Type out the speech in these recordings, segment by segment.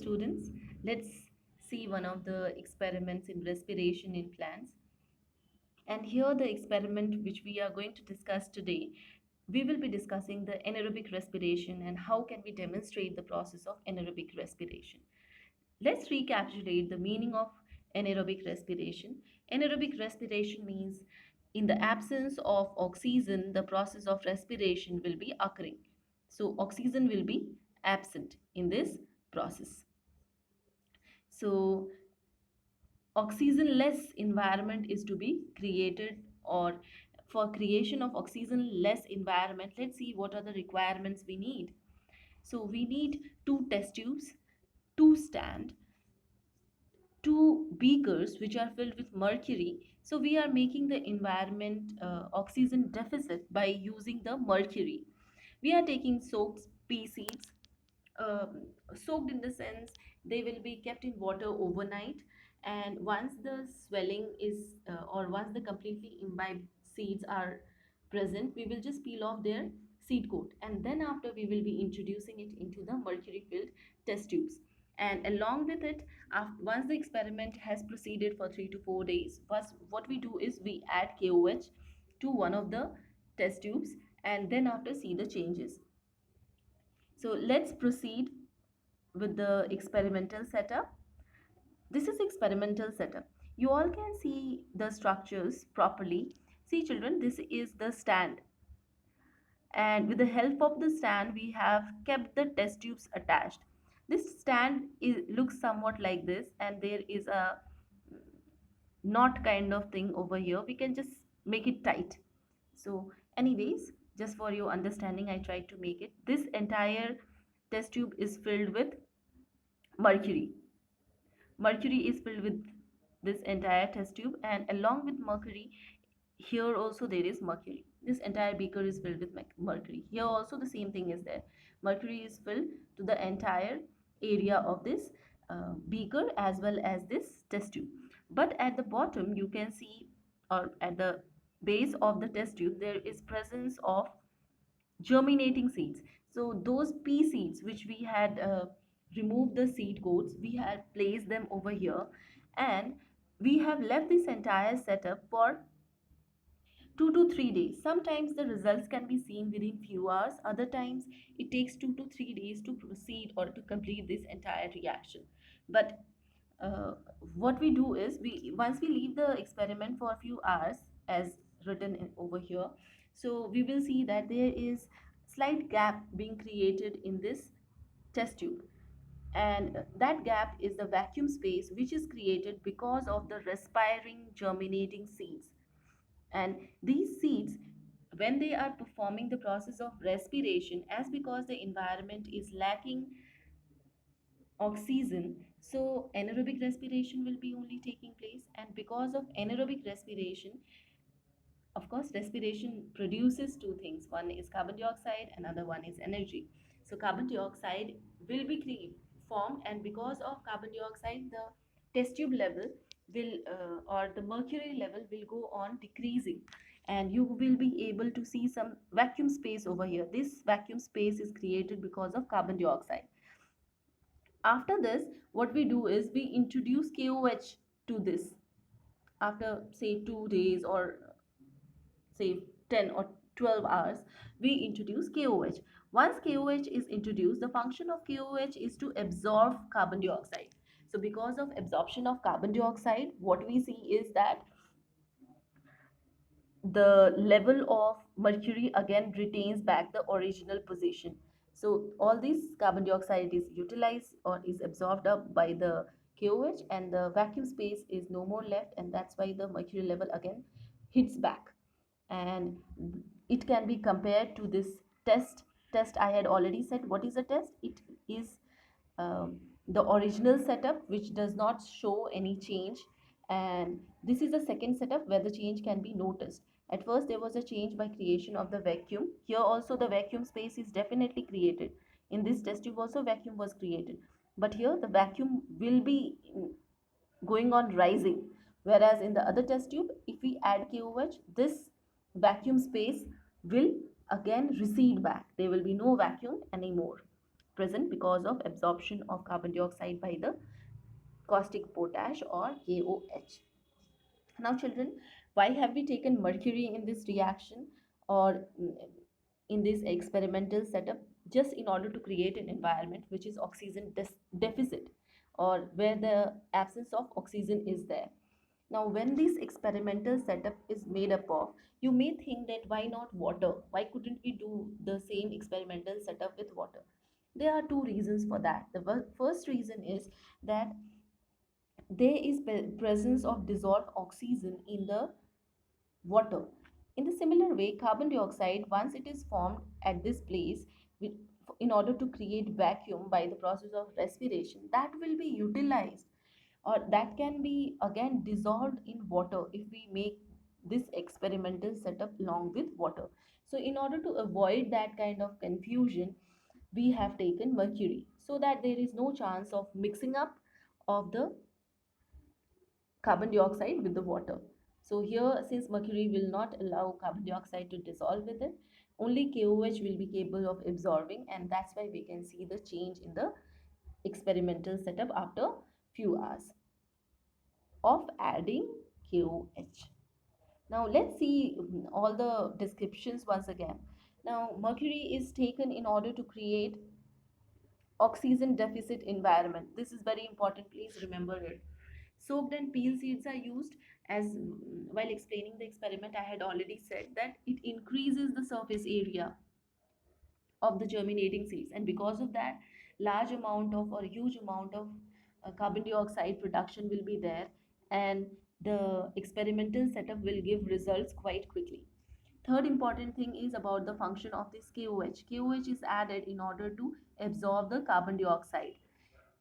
students, let's see one of the experiments in respiration in plants. And here, the experiment which we are going to discuss today, we will be discussing the anaerobic respiration and how can we demonstrate the process of anaerobic respiration. Let's recapitulate the meaning of anaerobic respiration. Anaerobic respiration means in the absence of oxygen, the process of respiration will be occurring. So, oxygen will be absent in this process. So, oxygen less environment is to be created, or for creation of oxygen less environment, let's see what are the requirements we need. So we need two test tubes, two stand, two beakers which are filled with mercury. So we are making the environment oxygen deficit by using the mercury. We are taking soaked pea seeds, um, soaked in the sense they will be kept in water overnight, and once the swelling is or once the completely imbibed seeds are present, we will just peel off their seed coat, and then after we will be introducing it into the mercury filled test tubes. And along with it, after, once the experiment has proceeded for 3 to 4 days, what we do is we add KOH to one of the test tubes, and then after see the changes. So let's proceed with the experimental setup. This is experimental setup. You all can see the structures properly. See children, this is the stand, and with the help of the stand we have kept the test tubes attached. This stand looks somewhat like this, and there is a knot kind of thing over here. We can just make it tight. So anyways, just for your understanding, I tried to make it. This entire test tube is filled with mercury. Mercury is filled with this entire test tube, and along with mercury, here also there is mercury. This entire beaker is filled with mercury. Here also the same thing is there. Mercury is filled to the entire area of this beaker as well as this test tube. But at the bottom you can see, or at the base of the test tube, there is presence of germinating seeds. So those pea seeds which we had removed the seed coats, we had placed them over here, and we have left this entire setup for 2 to 3 days. Sometimes the results can be seen within few hours. Other times it takes 2 to 3 days to proceed or to complete this entire reaction. But uh, what we do is, we once we leave the experiment for a few hours, as written over here, so we will see that there is slight gap being created in this test tube, and that gap is the vacuum space which is created because of the respiring germinating seeds. And these seeds, when they are performing the process of respiration, as because the environment is lacking oxygen, so anaerobic respiration will be only taking place. And because of anaerobic respiration, of course respiration produces two things: one is carbon dioxide, another one is energy. So carbon dioxide will be formed, and because of carbon dioxide, the test tube level will or the mercury level will go on decreasing, and you will be able to see some vacuum space over here. This vacuum space is created because of carbon dioxide. After this, what we do is we introduce KOH to this. After say 2 days, or say 10 or 12 hours, we introduce KOH. Once KOH is introduced, the function of KOH is to absorb carbon dioxide. So because of absorption of carbon dioxide, what we see is that the level of mercury again retains back the original position. So all this carbon dioxide is utilized or is absorbed up by the KOH, and the vacuum space is no more left, and that's why the mercury level again hits back. And it can be compared to this test I had already said. What is a test? It is the original setup which does not show any change, and this is the second setup where the change can be noticed. At first there was a change by creation of the vacuum. Here also the vacuum space is definitely created. In this test tube also vacuum was created, but here the vacuum will be going on rising, whereas in the other test tube, if we add KOH, this vacuum space will again recede back. There will be no vacuum anymore. present because of absorption of carbon dioxide by the caustic potash or KOH. Now, children, why have we taken mercury in this reaction or in this experimental setup? Just in order to create an environment which is oxygen deficit, or where the absence of oxygen is there. Now, when this experimental setup is made up of, you may think that why not water? Why couldn't we do the same experimental setup with water? There are two reasons for that. The first reason is that there is presence of dissolved oxygen in the water. In the similar way, carbon dioxide, once it is formed at this place, in order to create vacuum by the process of respiration, that will be utilized, or that can be again dissolved in water if we make this experimental setup along with water. So in order to avoid that kind of confusion, we have taken mercury so that there is no chance of mixing up of the carbon dioxide with the water. So here, since mercury will not allow carbon dioxide to dissolve with it, only KOH will be capable of absorbing, and that's why we can see the change in the experimental setup after few hours of adding KOH. Now let's see all the descriptions once again. Now mercury is taken in order to create oxygen deficit environment. This is very important, please remember it. Soaked and peel seeds are used as while explaining the experiment. I had already said that it increases the surface area of the germinating seeds, and because of that, large amount of or huge amount of carbon dioxide production will be there, and the experimental setup will give results quite quickly. Third important thing is about the function of this KOH. KOH is added in order to absorb the carbon dioxide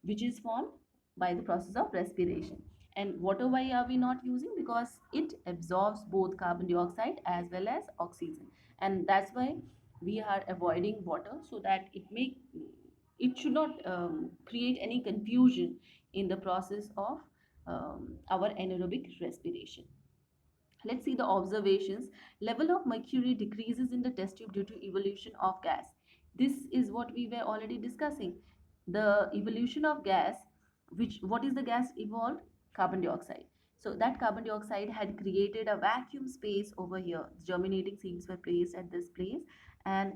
which is formed by the process of respiration. And water, why are we not using? Because it absorbs both carbon dioxide as well as oxygen, and that's why we are avoiding water, so that it should not create any confusion in the process of our anaerobic respiration. Let's see the observations. Level of mercury decreases in the test tube due to evolution of gas. This is what we were already discussing. The evolution of gas, which what is the gas evolved? Carbon dioxide. So that carbon dioxide had created a vacuum space over here. Germinating seeds were placed at this place, and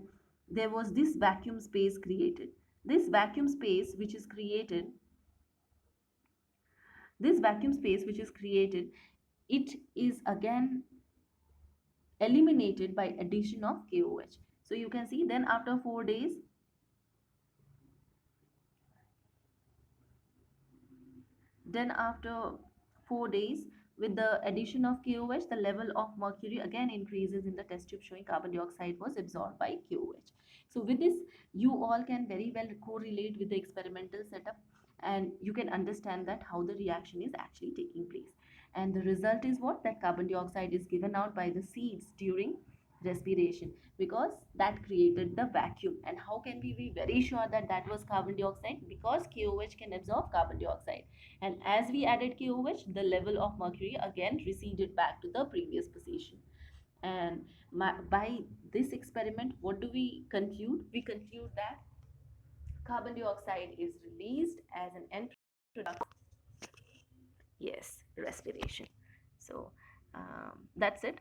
there was this vacuum space created. This vacuum space which is created, this vacuum space which is created, it is again eliminated by addition of KOH. So you can see then after 4 days, then after 4 days with the addition of KOH, the level of mercury again increases in the test tube, showing carbon dioxide was absorbed by KOH. So with this, you all can very well correlate with the experimental setup, and you can understand that how the reaction is actually taking place. And the result is what? That carbon dioxide is given out by the seeds during respiration, because that created the vacuum. And how can we be very sure that that was carbon dioxide? Because KOH can absorb carbon dioxide, and as we added KOH, the level of mercury again receded back to the previous position. And by this experiment, what do we conclude? We conclude that carbon dioxide is released as an end product. Yes, respiration. So that's it.